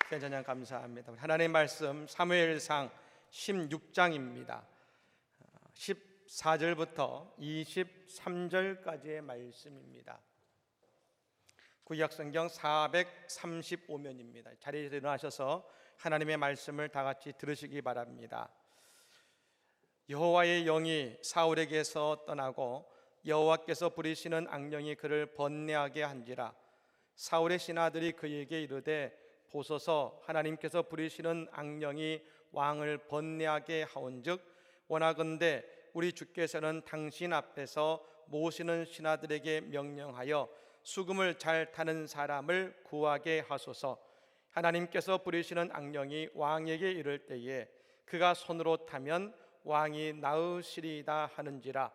찬양 감사합니다. 하나님의 말씀 사무엘상 16장입니다. 14절부터 23절까지의 말씀입니다. 구약성경 435면입니다. 자리에서 일어나셔서 하나님의 말씀을 다 같이 들으시기 바랍니다. 여호와의 영이 사울에게서 떠나고 여호와께서 부리시는 악령이 그를 번뇌하게 한지라. 사울의 신하들이 그에게 이르되 보소서, 하나님께서 부리시는 악령이 왕을 번뇌하게 하온즉 원하건대 우리 주께서는 당신 앞에서 모시는 신하들에게 명령하여 수금을 잘 타는 사람을 구하게 하소서. 하나님께서 부리시는 악령이 왕에게 이를 때에 그가 손으로 타면 왕이 나으시리이다 하는지라.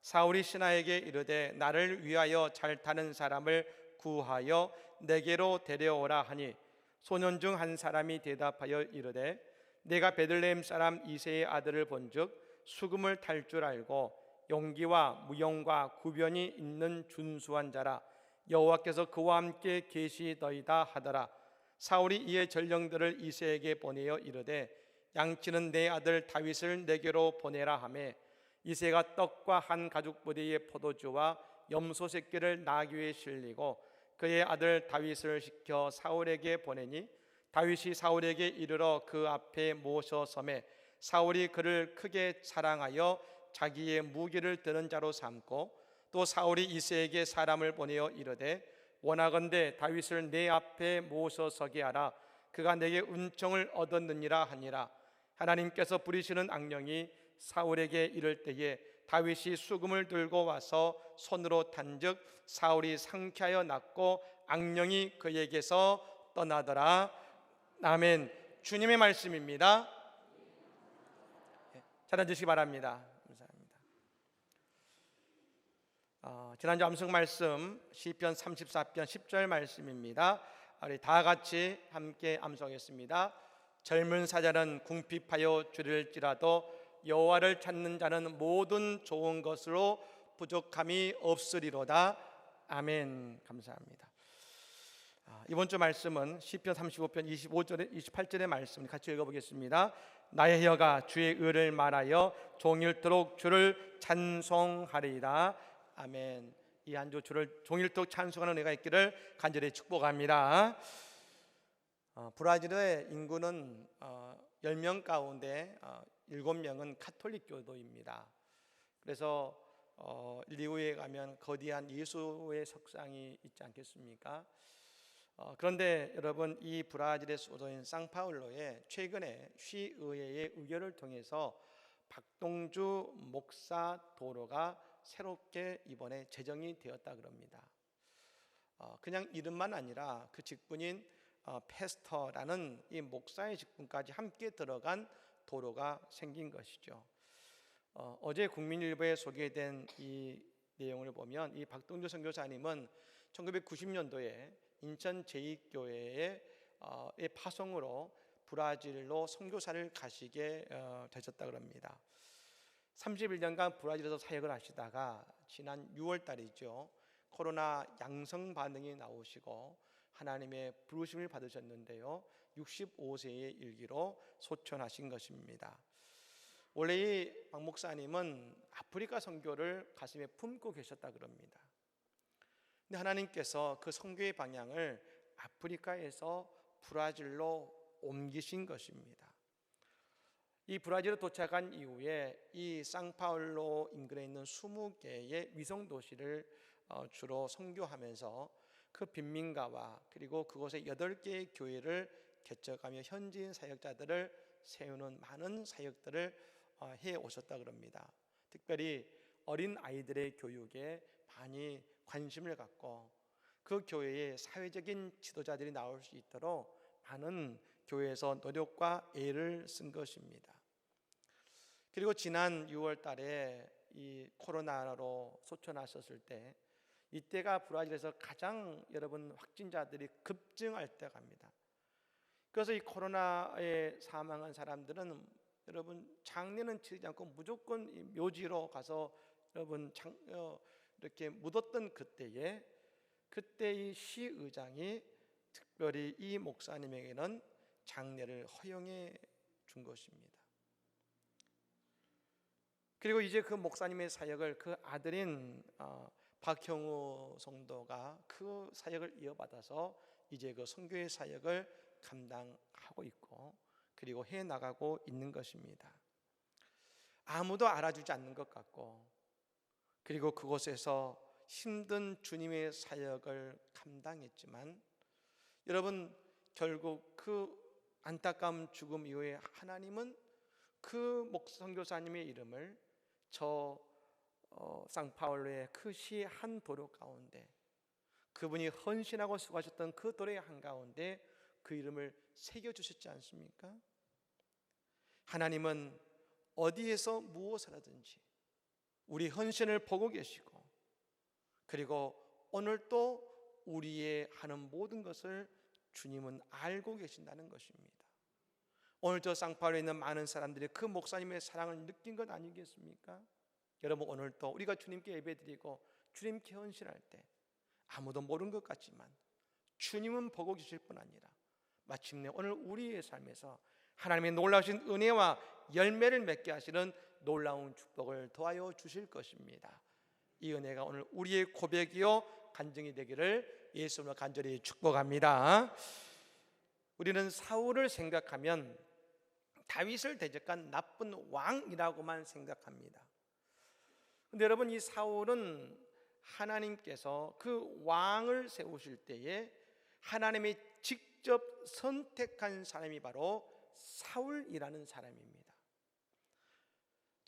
사울이 신하에게 이르되 나를 위하여 잘 타는 사람을 구하여 내게로 데려오라 하니 소년 중 한 사람이 대답하여 이르되 내가 베들레헴 사람 이새의 아들을 본즉 수금을 탈 줄 알고 용기와 무용과 구변이 있는 준수한 자라. 여호와께서 그와 함께 계시더이다 하더라. 사울이 이에 전령들을 이새에게 보내어 이르되 양치는 내 아들 다윗을 내게로 보내라 하매 이새가 떡과 한 가죽 부대의 포도주와 염소 새끼를 나귀 위에 실리고 그의 아들 다윗을 시켜 사울에게 보내니 다윗이 사울에게 이르러 그 앞에 모셔 서매 사울이 그를 크게 사랑하여 자기의 무기를 드는 자로 삼고 또 사울이 이새에게 사람을 보내어 이르되 원하건대 다윗을 내 앞에 모셔 서게 하라. 그가 내게 은총을 얻었느니라 하니라. 하나님께서 부리시는 악령이 사울에게 이를 때에 다윗이 수금을 들고 와서 손으로 탄즉 사울이 상쾌하여 낫고 악령이 그에게서 떠나더라. 아멘. 주님의 말씀입니다. 잘 앉으시기 바랍니다. 감사합니다. 지난주 암송 말씀 시편 34편 10절 말씀입니다. 우리 다 같이 함께 암송하겠습니다. 젊은 사자는 궁핍하여 줄일지라도 여호와를 찾는 자는 모든 좋은 것으로 부족함이 없으리로다. 아멘. 감사합니다. 이번 주 말씀은 시편 35편 25절에 28절의 말씀 같이 읽어보겠습니다. 나의 혀가 주의 의를 말하여 종일토록 주를 찬송하리이다. 아멘. 이 한 주 주를 종일토록 찬송하는 은혜가 있기를 간절히 축복합니다. 브라질의 인구는 10명 가운데 7명은 카톨릭 교도입니다. 그래서 리우에 가면 거대한 예수의 석상이 있지 않겠습니까? 그런데 여러분, 이 브라질의 수도인 상파울로에 최근에 시의회의 의결을 통해서 박동주 목사 도로가 새롭게 이번에 제정이 되었다 그럽니다. 그냥 이름만 아니라 그 직분인 패스터라는 이 목사의 직분까지 함께 들어간 도로가 생긴 것이죠. 어제 국민일보에 소개된 이 내용을 보면 이 박동주 선교사님은 1990년도에 인천 제2교회의 파송으로 브라질로 선교사를 가시게 되셨다고 합니다. 31년간 브라질에서 사역을 하시다가 지난 6월 달이죠. 코로나 양성 반응이 나오시고 하나님의 부르심을 받으셨는데요. 65세의 일기로 소천하신 것입니다. 원래 이 박 목사님은 아프리카 선교를 가슴에 품고 계셨다 그럽니다. 근데 하나님께서 그 선교의 방향을 아프리카에서 브라질로 옮기신 것입니다. 이 브라질에 도착한 이후에 이 상파울로 인근에 있는 20개의 위성 도시를 주로 선교하면서 그 빈민가와 그리고 그곳에 8개의 교회를 개척하며 현지인 사역자들을 세우는 많은 사역들을 해 오셨다 그럽니다. 특별히 어린 아이들의 교육에 많이 관심을 갖고 그 교회에 사회적인 지도자들이 나올 수 있도록 많은 교회에서 노력과 애를 쓴 것입니다. 그리고 지난 6월 달에 이 코로나로 소천하셨을 때 이때가 브라질에서 가장 여러분 확진자들이 급증할 때가 갑니다. 그래서 이 코로나에 사망한 사람들은 여러분 장례는 치르지 않고 무조건 이 묘지로 가서 여러분 이렇게 묻었던 그때에 그때 이 시의장이 특별히 이 목사님에게는 장례를 허용해 준 것입니다. 그리고 이제 그 목사님의 사역을 그 아들인 박형우 성도가 그 사역을 이어받아서 이제 그 선교의 사역을 감당하고 있고 그리고 해 나가고 있는 것입니다. 아무도 알아주지 않는 것 같고 그리고 그곳에서 힘든 주님의 사역을 감당했지만 여러분 결국 그 안타까운 죽음 이후에 하나님은 그 선교사님의 이름을 저 상파울로의 그 시의 한 도로 가운데 그분이 헌신하고 수고하셨던 그 도로의 한가운데 그 이름을 새겨주셨지 않습니까? 하나님은 어디에서 무엇을 하든지 우리 헌신을 보고 계시고 그리고 오늘 또 우리의 하는 모든 것을 주님은 알고 계신다는 것입니다. 오늘 저 쌍파울에 있는 많은 사람들이 그 목사님의 사랑을 느낀 것 아니겠습니까? 여러분 오늘 또 우리가 주님께 예배드리고 주님께 헌신할 때 아무도 모르는 것 같지만 주님은 보고 계실 뿐 아니라 마침내 오늘 우리의 삶에서 하나님의 놀라우신 은혜와 열매를 맺게 하시는 놀라운 축복을 더하여 주실 것입니다. 이 은혜가 오늘 우리의 고백이요 간증이 되기를 예수님으로 간절히 축복합니다. 우리는 사울을 생각하면 다윗을 대적한 나쁜 왕이라고만 생각합니다. 그런데 여러분 이 사울은 하나님께서 그 왕을 세우실 때에 하나님이 직접 선택한 사람이 바로 사울이라는 사람입니다.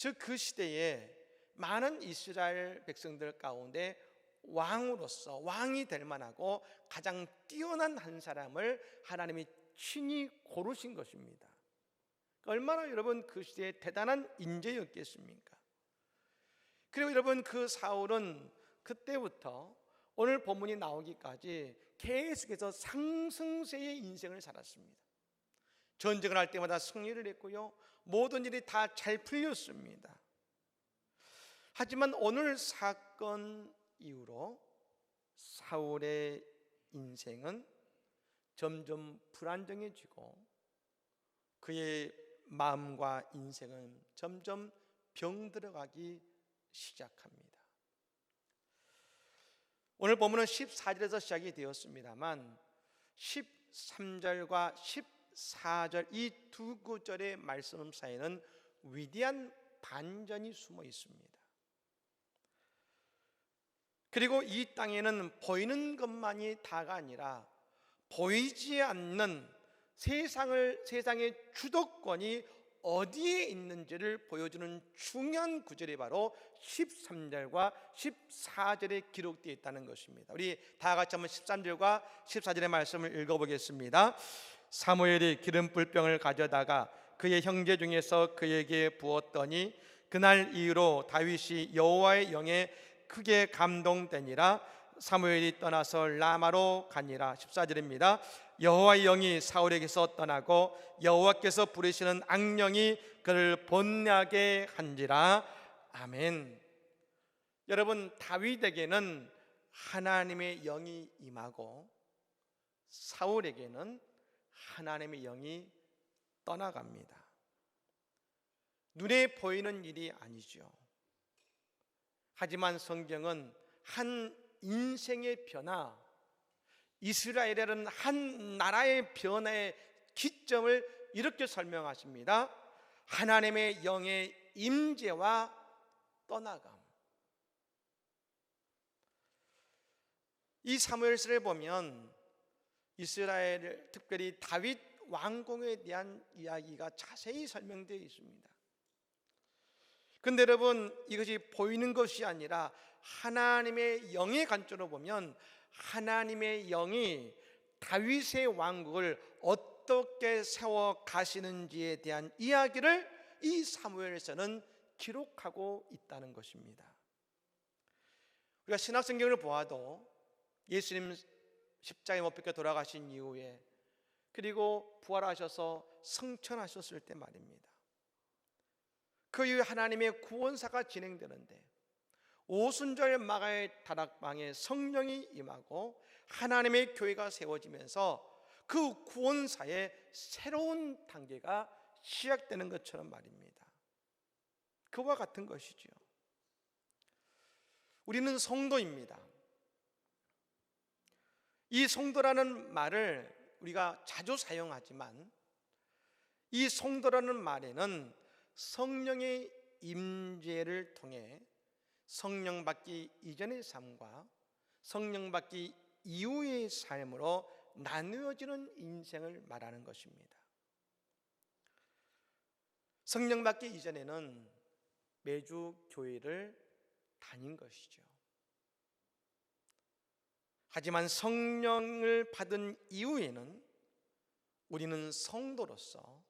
즉 그 시대에 많은 이스라엘 백성들 가운데 왕으로서 왕이 될 만하고 가장 뛰어난 한 사람을 하나님이 친히 고르신 것입니다. 얼마나 여러분 그 시대에 대단한 인재였겠습니까? 그리고 여러분 그 사울은 그때부터 오늘 본문이 나오기까지 계속해서 상승세의 인생을 살았습니다. 전쟁을 할 때마다 승리를 했고요 모든 일이 다 잘 풀렸습니다. 하지만 오늘 사건 이후로 사울의 인생은 점점 불안정해지고 그의 마음과 인생은 점점 병들어가기 시작합니다. 오늘 본문은 14절에서 시작이 되었습니다만 13절과 14절 이 두 구절의 말씀 사이에는 위대한 반전이 숨어 있습니다. 그리고 이 땅에는 보이는 것만이 다가 아니라 보이지 않는 세상의 주도권이 어디에 있는지를 보여주는 중요한 구절이 바로 13절과 14절에 기록되어 있다는 것입니다. 우리 다 같이 한번 13절과 14절의 말씀을 읽어보겠습니다. 사무엘이 기름불병을 가져다가 그의 형제 중에서 그에게 부었더니 그날 이후로 다윗이 여호와의 영에 크게 감동되니라. 사무엘이 떠나서 라마로 가니라. 14절입니다. 여호와의 영이 사울에게서 떠나고 여호와께서 부르시는 악령이 그를 번뇌하게 한지라. 아멘. 여러분 다윗에게는 하나님의 영이 임하고 사울에게는 하나님의 영이 떠나갑니다. 눈에 보이는 일이 아니죠. 하지만 성경은 한 인생의 변화, 이스라엘이라는 한 나라의 변화의 기점을 이렇게 설명하십니다. 하나님의 영의 임재와 떠나감. 이 사무엘서를 보면 이스라엘, 특별히 다윗 왕궁에 대한 이야기가 자세히 설명되어 있습니다. 근데 여러분 이것이 보이는 것이 아니라 하나님의 영의 관점으로 보면 하나님의 영이 다윗의 왕국을 어떻게 세워 가시는지에 대한 이야기를 이 사무엘서는 기록하고 있다는 것입니다. 우리가 신약성경을 보아도 예수님 십자가에 못 박혀 돌아가신 이후에 그리고 부활하셔서 승천하셨을 때 말입니다. 그 이후에 하나님의 구원사가 진행되는데 오순절 마가의 다락방에 성령이 임하고 하나님의 교회가 세워지면서 그 구원사의 새로운 단계가 시작되는 것처럼 말입니다. 그와 같은 것이죠. 우리는 성도입니다. 이 성도라는 말을 우리가 자주 사용하지만 이 성도라는 말에는 성령의 임재를 통해 성령 받기 이전의 삶과 성령 받기 이후의 삶으로 나누어지는 인생을 말하는 것입니다. 성령 받기 이전에는 매주 교회를 다닌 것이죠. 하지만 성령을 받은 이후에는 우리는 성도로서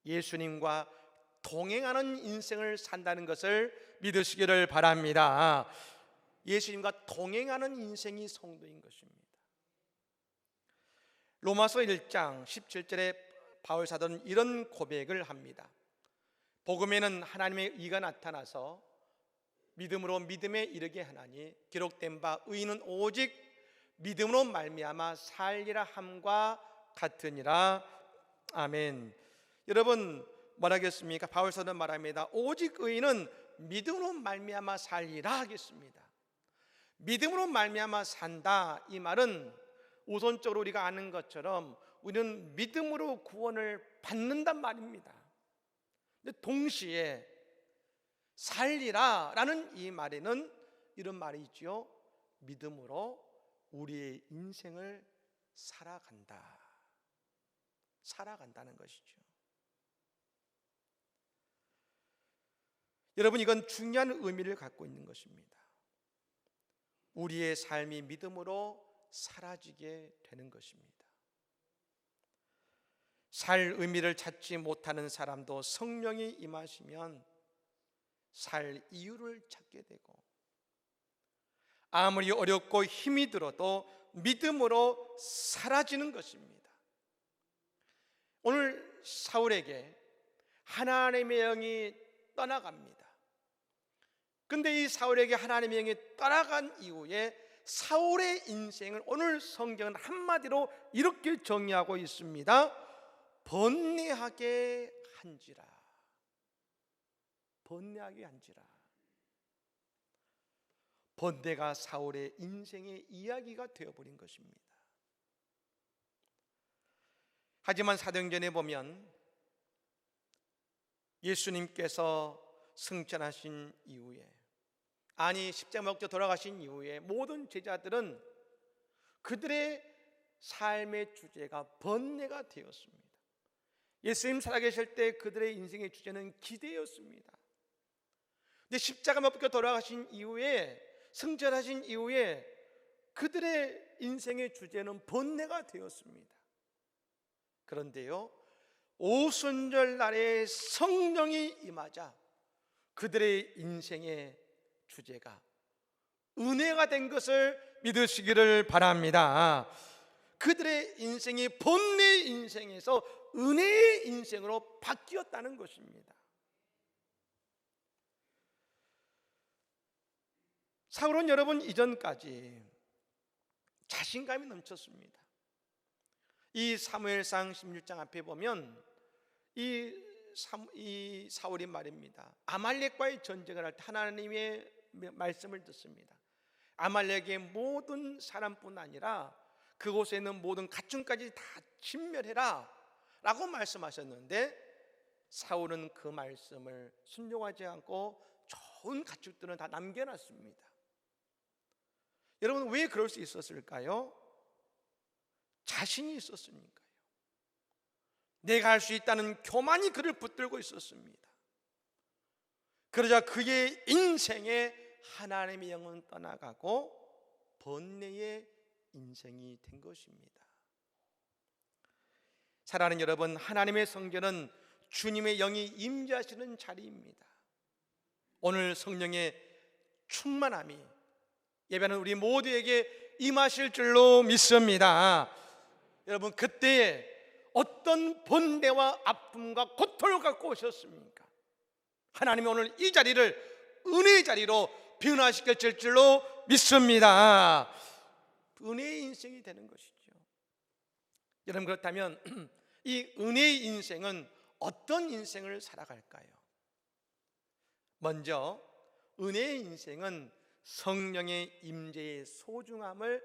예수님과 동행하는 인생을 산다는 것을 믿으시기를 바랍니다. 예수님과 동행하는 인생이 성도인 것입니다. 로마서 1장 17절에 바울 사도는 이런 고백을 합니다. 복음에는 하나님의 의가 나타나서 믿음으로 믿음에 이르게 하나니 기록된 바 의인은 오직 믿음으로 말미암아 살리라 함과 같으니라. 아멘. 여러분 뭐라겠습니까? 바울 사도는 말합니다. 오직 의인은 믿음으로 말미암아 살리라 하겠습니다. 믿음으로 말미암아 산다, 이 말은 우선적으로 우리가 아는 것처럼 우리는 믿음으로 구원을 받는단 말입니다. 근데 동시에 살리라 라는 이 말에는 이런 말이 있죠. 믿음으로 우리의 인생을 살아간다는 것이죠. 여러분, 이건 중요한 의미를 갖고 있는 것입니다. 우리의 삶이 믿음으로 사라지게 되는 것입니다. 살 의미를 찾지 못하는 사람도 성령이 임하시면 살 이유를 찾게 되고, 아무리 어렵고 힘이 들어도 믿음으로 사라지는 것입니다. 오늘 사울에게 하나님의 영이 떠나갑니다. 근데 이 사울에게 하나님의 영이 떠나간 이후에 사울의 인생을 오늘 성경은 한마디로 이렇게 정의하고 있습니다. 번뇌하게 한지라. 번뇌하게 한지라. 번뇌가 사울의 인생의 이야기가 되어버린 것입니다. 하지만 사도행전에 보면 예수님께서 승천하신 이후에, 아니 십자가 못 돌아가신 이후에 모든 제자들은 그들의 삶의 주제가 번뇌가 되었습니다. 예수님 살아계실 때 그들의 인생의 주제는 기대였습니다. 근데 십자가 못 박혀 돌아가신 이후에, 승천하신 이후에 그들의 인생의 주제는 번뇌가 되었습니다. 그런데요, 오순절 날에 성령이 임하자 그들의 인생의 주제가 은혜가 된 것을 믿으시기를 바랍니다. 그들의 인생이 번뇌의 인생에서 은혜의 인생으로 바뀌었다는 것입니다. 사울은 여러분 이전까지 자신감이 넘쳤습니다. 이 사무엘상 16장 앞에 보면 이 사울이 말입니다. 아말렉과의 전쟁을 할 때 하나님의 말씀을 듣습니다. 아말렉의 모든 사람뿐 아니라 그곳에 있는 모든 가축까지 다 진멸해라 라고 말씀하셨는데, 사울은 그 말씀을 순종하지 않고 좋은 가축들은 다 남겨놨습니다. 여러분, 왜 그럴 수 있었을까요? 자신이 있었으니까요. 내가 할 수 있다는 교만이 그를 붙들고 있었습니다. 그러자 그의 인생에 하나님의 영은 떠나가고 번뇌의 인생이 된 것입니다. 사랑하는 여러분, 하나님의 성전은 주님의 영이 임재하시는 자리입니다. 오늘 성령의 충만함이 예배하는 우리 모두에게 임하실 줄로 믿습니다. 여러분, 그때에 어떤 번뇌와 아픔과 고통을 갖고 오셨습니까? 하나님이 오늘 이 자리를 은혜의 자리로 변화시켜질 줄로 믿습니다. 은혜의 인생이 되는 것이죠. 여러분, 그렇다면 이 은혜의 인생은 어떤 인생을 살아갈까요? 먼저 은혜의 인생은 성령의 임재의 소중함을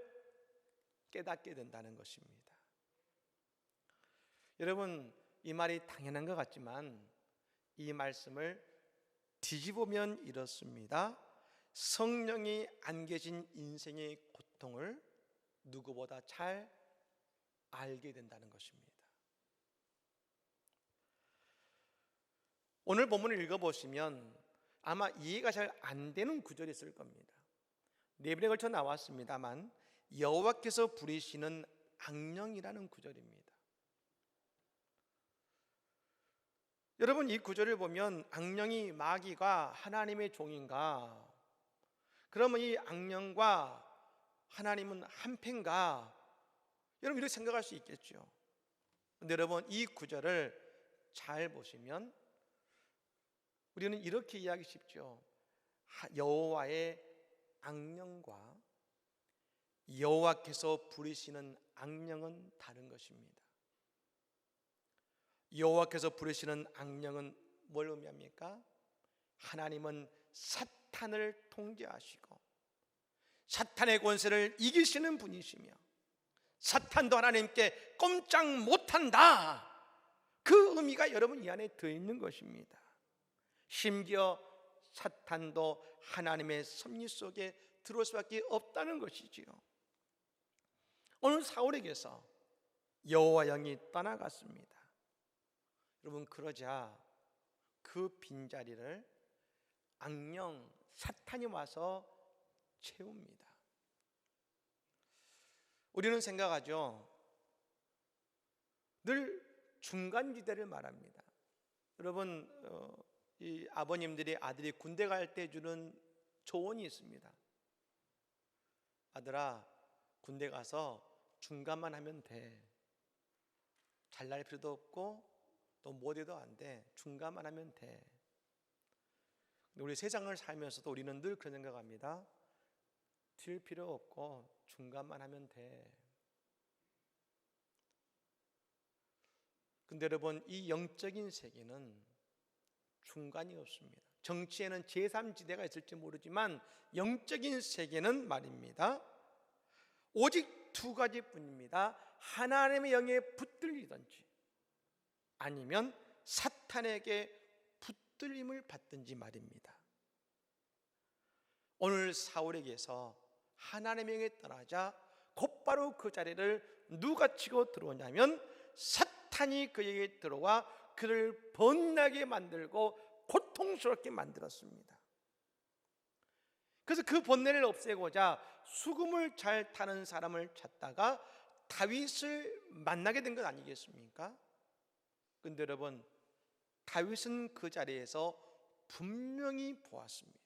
깨닫게 된다는 것입니다. 여러분, 이 말이 당연한 것 같지만 이 말씀을 뒤집으면 이렇습니다. 성령이 안 계신 인생의 고통을 누구보다 잘 알게 된다는 것입니다. 오늘 본문을 읽어보시면 아마 이해가 잘 안 되는 구절이 있을 겁니다. 네 번에 걸쳐 나왔습니다만 여호와께서 부리시는 악령이라는 구절입니다. 여러분, 이 구절을 보면 악령이 마귀가 하나님의 종인가? 그러면 이 악령과 하나님은 한패인가? 여러분, 이렇게 생각할 수 있겠죠. 그런데 여러분, 이 구절을 잘 보시면 우리는 이렇게 이야기 쉽죠. 여호와의 악령과 여호와께서 부리시는 악령은 다른 것입니다. 여호와께서 부르시는 악령은 뭘 의미합니까? 하나님은 사탄을 통제하시고 사탄의 권세를 이기시는 분이시며 사탄도 하나님께 꼼짝 못한다, 그 의미가 여러분 이 안에 들어있는 것입니다. 심지어 사탄도 하나님의 섭리 속에 들어올 수밖에 없다는 것이지요. 오늘 사울에게서 여호와 영이 떠나갔습니다. 여러분, 그러자 그 빈자리를 악령 사탄이 와서 채웁니다. 우리는 생각하죠. 늘 중간지대를 말합니다. 여러분, 이 아버님들이 아들이 군대 갈 때 주는 조언이 있습니다. 아들아, 군대 가서 중간만 하면 돼. 잘날 필요도 없고 또 못해도 안 돼. 중간만 하면 돼. 우리 세상을 살면서도 우리는 늘 그런 생각합니다. 튈 필요 없고 중간만 하면 돼. 근데 여러분, 이 영적인 세계는 중간이 없습니다. 정치에는 제3지대가 있을지 모르지만 영적인 세계는 말입니다, 오직 두 가지뿐입니다. 하나님의 영에 붙들리든지 아니면 사탄에게 붙들림을 받든지 말입니다. 오늘 사울에게서 하나님의 영이 떠나자 곧바로 그 자리를 누가 치고 들어오냐면 사탄이 그에게 들어와 그를 번뇌하게 만들고 고통스럽게 만들었습니다. 그래서 그 번뇌를 없애고자 수금을 잘 타는 사람을 찾다가 다윗을 만나게 된 것 아니겠습니까? 그런데 여러분, 다윗은 그 자리에서 분명히 보았습니다.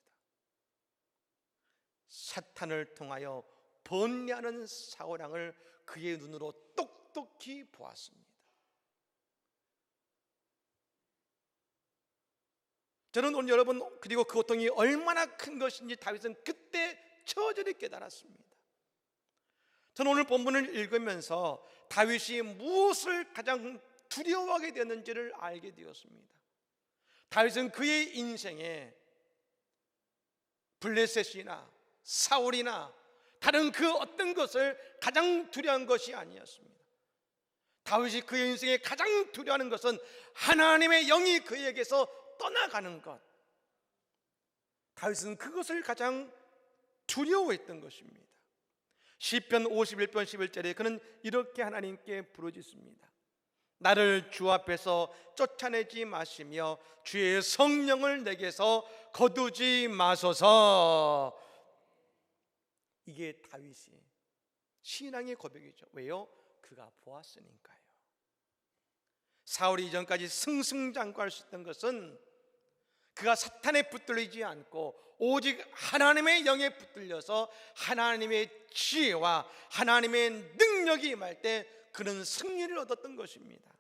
사탄을 통하여 번뇌하는 사울 왕을 그의 눈으로 똑똑히 보았습니다. 저는 오늘 여러분, 그리고 그 고통이 얼마나 큰 것인지 다윗은 그때 처절히 깨달았습니다. 저는 오늘 본문을 읽으면서 다윗이 무엇을 가장 두려워하게 되었는지를 알게 되었습니다. 다윗은 그의 인생에 블레셋이나 사울이나 다른 그 어떤 것을 가장 두려워한 것이 아니었습니다. 다윗이 그의 인생에 가장 두려워하는 것은 하나님의 영이 그에게서 떠나가는 것. 다윗은 그것을 가장 두려워했던 것입니다. 시편 51편 11절에 그는 이렇게 하나님께 부르짖습니다. 나를 주 앞에서 쫓아내지 마시며 주의 성령을 내게서 거두지 마소서. 이게 다윗이 신앙의 고백이죠. 왜요? 그가 보았으니까요. 사울이 이전까지 승승장구할 수 있던 것은 그가 사탄에 붙들리지 않고 오직 하나님의 영에 붙들려서 하나님의 지혜와 하나님의 능력이 임할 때 그는 승리를 얻었던 것입니다.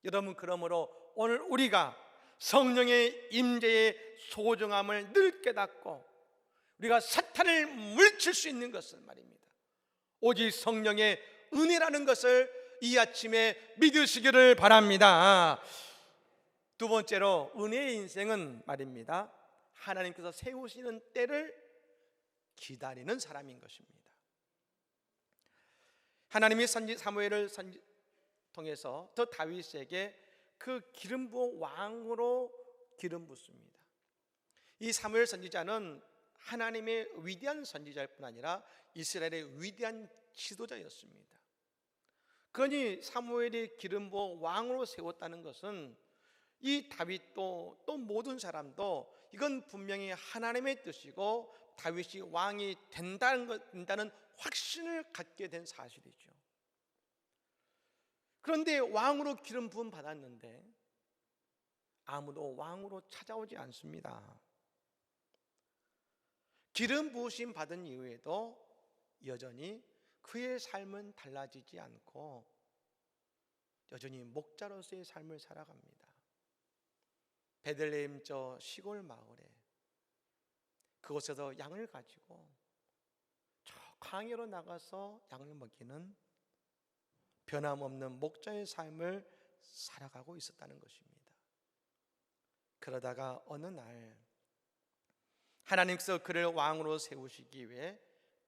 여러분, 그러므로 오늘 우리가 성령의 임재의 소중함을 늘 깨닫고 우리가 사탄을 물칠 수 있는 것은 말입니다, 오직 성령의 은혜라는 것을 이 아침에 믿으시기를 바랍니다. 두 번째로, 은혜의 인생은 말입니다, 하나님께서 세우시는 때를 기다리는 사람인 것입니다. 하나님이 사무엘을 통해서 더 다윗에게 그 기름 부어 왕으로 기름 붓습니다. 이 사무엘 선지자는 하나님의 위대한 선지자일 뿐 아니라 이스라엘의 위대한 지도자였습니다. 그러니 사무엘이 기름 부어 왕으로 세웠다는 것은 이 다윗도 또 모든 사람도 이건 분명히 하나님의 뜻이고 다윗이 왕이 된다는 확신을 갖게 된 사실이죠. 그런데 왕으로 기름 부음 받았는데 아무도 왕으로 찾아오지 않습니다. 기름 부으심 받은 이후에도 여전히 그의 삶은 달라지지 않고 여전히 목자로서의 삶을 살아갑니다. 베들레헴 저 시골 마을에 그곳에서 양을 가지고 저 광야로 나가서 양을 먹이는 변함없는 목자의 삶을 살아가고 있었다는 것입니다. 그러다가 어느 날 하나님께서 그를 왕으로 세우시기 위해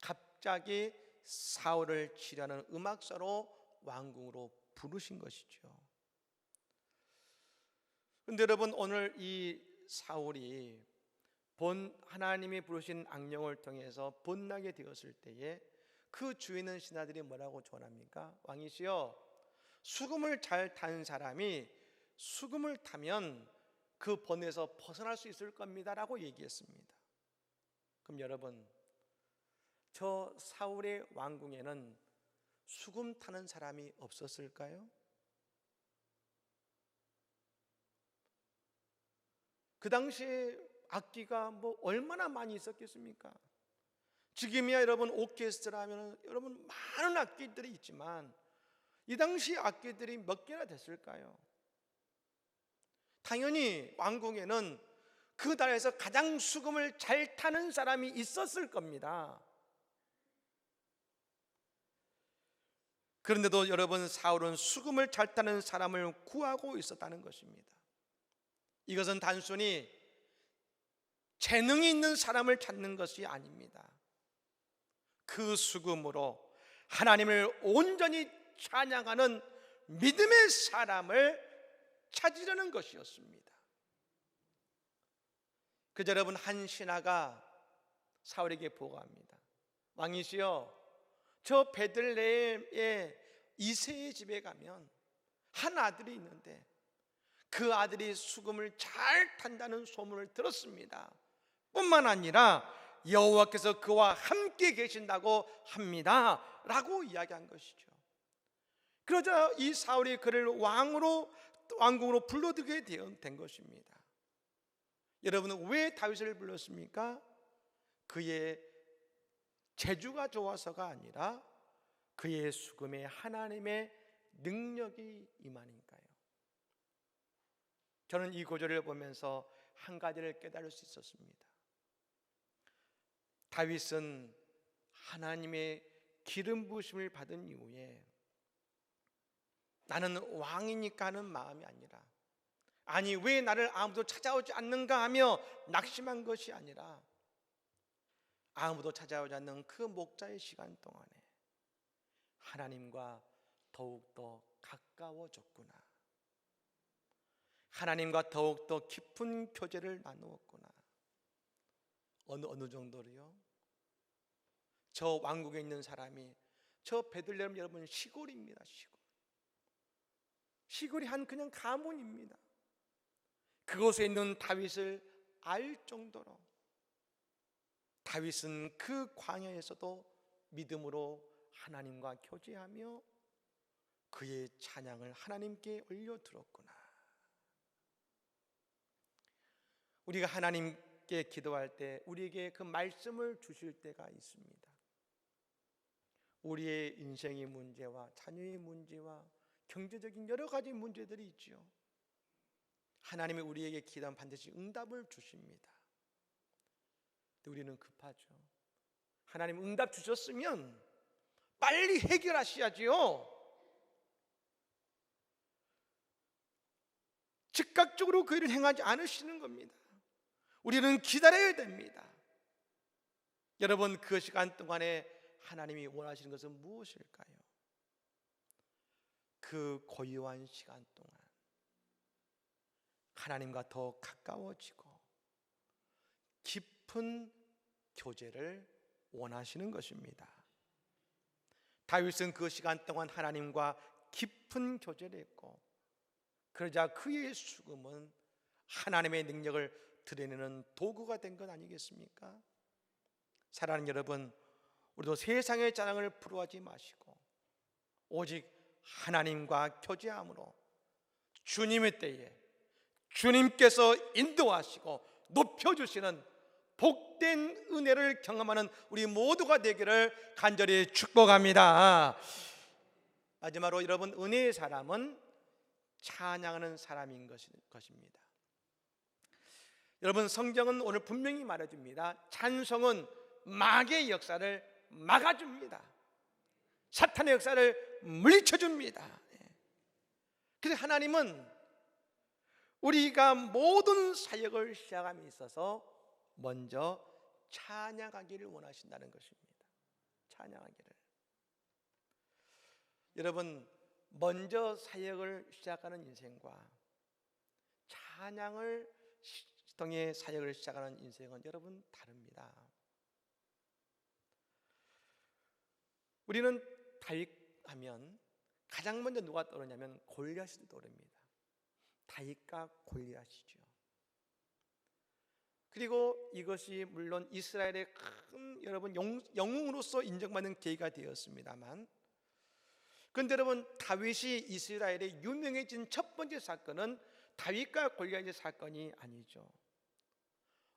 갑자기 사울을 치려는 음악사로 왕궁으로 부르신 것이죠. 그런데 여러분, 오늘 이 사울이 하나님이 부르신 악령을 통해서 번나게 되었을 때에 그 주위에 있는 신하들이 뭐라고 조언합니까? 왕이시여, 수금을 잘 타는 사람이 수금을 타면 그 번에서 벗어날 수 있을 겁니다 라고 얘기했습니다. 그럼 여러분, 저 사울의 왕궁에는 수금 타는 사람이 없었을까요? 그 당시에 악기가 얼마나 많이 있었겠습니까? 지금이야 여러분 오케스트라 하면 여러분 많은 악기들이 있지만 이 당시 악기들이 몇 개나 됐을까요? 당연히 왕궁에는 그 나라에서 가장 수금을 잘 타는 사람이 있었을 겁니다. 그런데도 여러분, 사울은 수금을 잘 타는 사람을 구하고 있었다는 것입니다. 이것은 단순히 재능이 있는 사람을 찾는 것이 아닙니다. 그 수금으로 하나님을 온전히 찬양하는 믿음의 사람을 찾으려는 것이었습니다. 그저 여러분, 한 신하가 사울에게 보고합니다. 왕이시여, 저 베들레헴의 이새의 집에 가면 한 아들이 있는데 그 아들이 수금을 잘 탄다는 소문을 들었습니다. 뿐만 아니라 여호와께서 그와 함께 계신다고 합니다 라고 이야기한 것이죠. 그러자 이 사울이 그를 왕궁으로 불러들게 된 것입니다. 여러분은 왜 다윗을 불렀습니까? 그의 재주가 좋아서가 아니라 그의 수금에 하나님의 능력이 임하니까요. 저는 이 구절을 보면서 한 가지를 깨달을 수 있었습니다. 다윗은 하나님의 기름 부으심을 받은 이후에 나는 왕이니까 하는 마음이 아니라, 아니 왜 나를 아무도 찾아오지 않는가 하며 낙심한 것이 아니라, 아무도 찾아오지 않는 그 목자의 시간 동안에 하나님과 더욱더 가까워졌구나, 하나님과 더욱더 깊은 교제를 나누었구나. 어느 정도로요? 저 왕국에 있는 사람이, 저 베들레헴 여러분 시골입니다. 시골이 한 그냥 가문입니다. 그곳에 있는 다윗을 알 정도로 다윗은 그 광야에서도 믿음으로 하나님과 교제하며 그의 찬양을 하나님께 올려드렸구나. 우리가 하나님께 기도할 때 우리에게 그 말씀을 주실 때가 있습니다. 우리의 인생의 문제와 자녀의 문제와 경제적인 여러 가지 문제들이 있죠. 하나님이 우리에게 기도하면 반드시 응답을 주십니다. 근데 우리는 급하죠. 하나님 응답 주셨으면 빨리 해결하셔야지요. 즉각적으로 그 일을 행하지 않으시는 겁니다. 우리는 기다려야 됩니다. 여러분, 그 시간 동안에 하나님이 원하시는 것은 무엇일까요? 그 고요한 시간 동안 하나님과 더 가까워지고 깊은 교제를 원하시는 것입니다. 다윗은 그 시간 동안 하나님과 깊은 교제를 했고, 그러자 그의 수금은 하나님의 능력을 드러내는 도구가 된 것 아니겠습니까? 사랑하는 여러분, 우리도 세상의 자랑을 부러워하지 마시고 오직 하나님과 교제함으로 주님의 때에 주님께서 인도하시고 높여주시는 복된 은혜를 경험하는 우리 모두가 되기를 간절히 축복합니다. 마지막으로 여러분, 은혜의 사람은 찬양하는 사람인 것입니다. 여러분, 성경은 오늘 분명히 말해줍니다. 찬송은 마귀의 역사를 막아줍니다. 사탄의 역사를 물리쳐줍니다. 그래서 하나님은 우리가 모든 사역을 시작함에 있어서 먼저 찬양하기를 원하신다는 것입니다. 찬양하기를. 여러분, 먼저 사역을 시작하는 인생과 찬양을 통해 사역을 시작하는 인생은 여러분 다릅니다. 우리는 다윗 하면 가장 먼저 누가 떠오르냐면 골리앗이 떠오릅니다. 다윗과 골리앗이죠. 그리고 이것이 물론 이스라엘의 큰 여러분 영웅으로서 인정받는 계기가 되었습니다만, 그런데 여러분, 다윗이 이스라엘에 유명해진 첫 번째 사건은 다윗과 골리앗의 사건이 아니죠.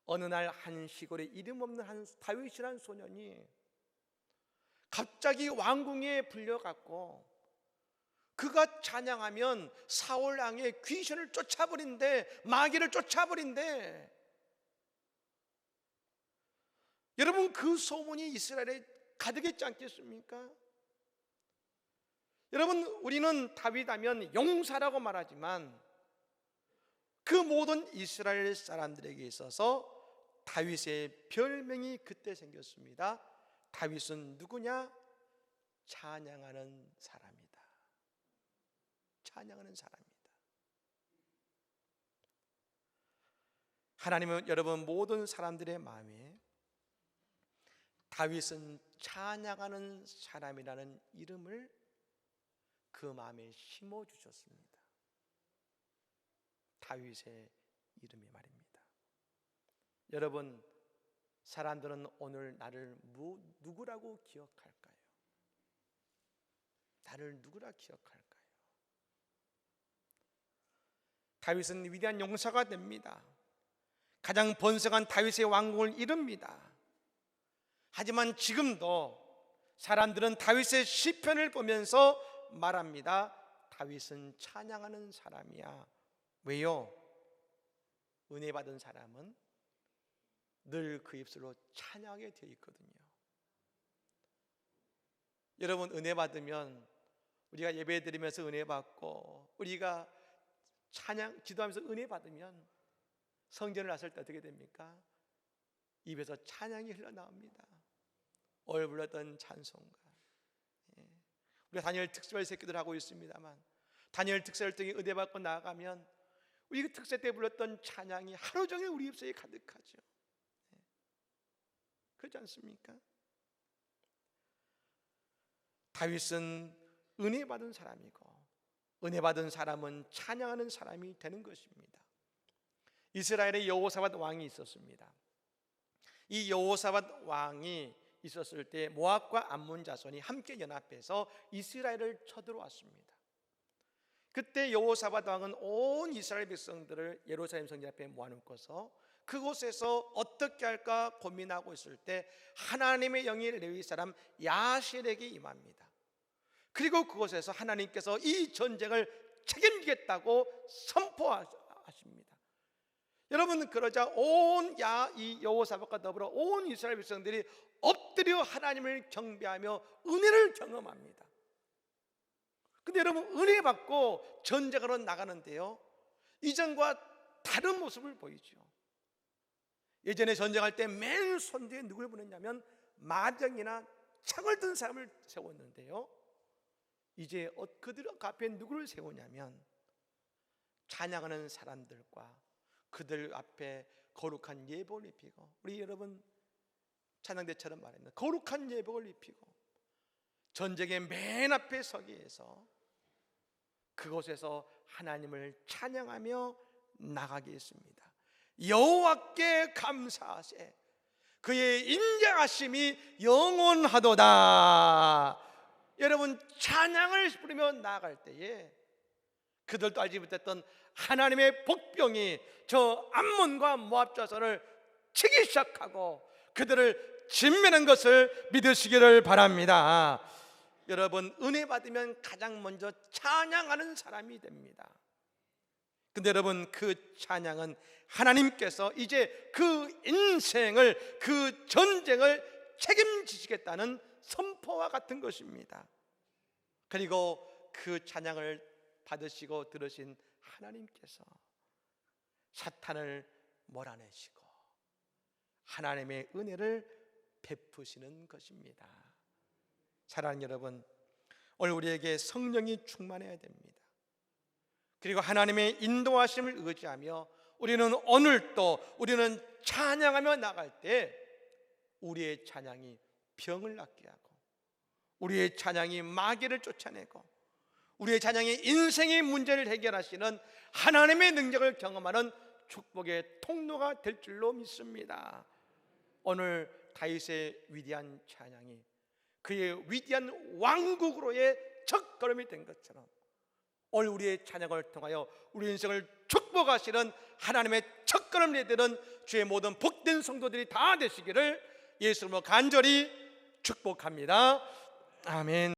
어느 날 한 시골에 이름 없는 한 다윗이라는 소년이 갑자기 왕궁에 불려갔고, 그가 찬양하면 사울 왕의 귀신을 쫓아버린대, 마귀를 쫓아버린대. 여러분, 그 소문이 이스라엘에 가득했지 않겠습니까? 여러분, 우리는 다윗하면 용사라고 말하지만 그 모든 이스라엘 사람들에게 있어서 다윗의 별명이 그때 생겼습니다. 다윗은 누구냐? 찬양하는 사람이다. 찬양하는 사람이다. 하나님은 여러분 모든 사람들의 마음에 다윗은 찬양하는 사람이라는 이름을 그 마음에 심어주셨습니다. 다윗의 이름이 말입니다. 여러분, 사람들은 오늘 나를 누구라고 기억할까요? 나를 누구라 기억할까요? 다윗은 위대한 용사가 됩니다. 가장 번성한 다윗의 왕국을 이룹니다. 하지만 지금도 사람들은 다윗의 시편을 보면서 말합니다. 다윗은 찬양하는 사람이야. 왜요? 은혜 받은 사람은 늘 그 입술로 찬양하게 되어 있거든요. 여러분, 은혜 받으면 우리가 예배 드리면서 은혜 받고 우리가 찬양 기도하면서 은혜 받으면 성전을 나설 때 어떻게 됩니까? 입에서 찬양이 흘러나옵니다. 오늘 불렀던 찬송가. 우리가 다니엘 특설 새끼들 하고 있습니다만, 다니엘 특설 등에 은혜 받고 나아가면 우리 그 특세 때 불렀던 찬양이 하루 종일 우리 입속에 가득하죠. 그렇지 않습니까? 다윗은 은혜 받은 사람이고, 은혜 받은 사람은 찬양하는 사람이 되는 것입니다. 이스라엘에 여호사밧 왕이 있었습니다. 이 여호사밧 왕이 있었을 때 모압과 암몬 자손이 함께 연합해서 이스라엘을 쳐들어왔습니다. 그때 여호사밧 왕은 온 이스라엘 백성들을 예루살렘 성전 앞에 모아놓고서 그곳에서 어떻게 할까 고민하고 있을 때 하나님의 영이 레위 사람 야실에게 임합니다. 그리고 그곳에서 하나님께서 이 전쟁을 책임지겠다고 선포하십니다. 여러분, 그러자 이 여호사밧과 더불어 온 이스라엘 백성들이 엎드려 하나님을 경배하며 은혜를 경험합니다. 근데 여러분, 은혜 받고 전쟁하러 나가는데요, 이전과 다른 모습을 보이죠. 예전에 전쟁할 때 맨 선두에 누굴 보냈냐면 마병이나 창을 든 사람을 세웠는데요, 이제 그들 앞에 누구를 세우냐면 찬양하는 사람들과 그들 앞에 거룩한 예복을 입히고, 우리 여러분 찬양대처럼 말했는데 거룩한 예복을 입히고 전쟁의 맨 앞에 서기 위해서 그곳에서 하나님을 찬양하며 나가게 했습니다. 여호와께 감사하세, 그의 인자하심이 영원하도다. 여러분, 찬양을 부르며 나아갈 때에 그들도 알지 못했던 하나님의 복병이 저 암몬과 모압 자손을 치기 시작하고 그들을 진멸한 것을 믿으시기를 바랍니다. 여러분, 은혜 받으면 가장 먼저 찬양하는 사람이 됩니다. 근데 여러분, 그 찬양은 하나님께서 이제 그 인생을, 그 전쟁을 책임지시겠다는 선포와 같은 것입니다. 그리고 그 찬양을 받으시고 들으신 하나님께서 사탄을 몰아내시고 하나님의 은혜를 베푸시는 것입니다. 사랑하는 여러분, 오늘 우리에게 성령이 충만해야 됩니다. 그리고 하나님의 인도하심을 의지하며 우리는 오늘도 우리는 찬양하며 나갈 때 우리의 찬양이 병을 낫게 하고 우리의 찬양이 마귀를 쫓아내고 우리의 찬양이 인생의 문제를 해결하시는 하나님의 능력을 경험하는 축복의 통로가 될 줄로 믿습니다. 오늘 다윗의 위대한 찬양이 그의 위대한 왕국으로의 첫걸음이 된 것처럼 오늘 우리의 찬양을 통하여 우리 인생을 축복하시는 하나님의 첫걸음 내디는 주의 모든 복된 성도들이 다 되시기를 예수 이름으로 간절히 축복합니다. 아멘.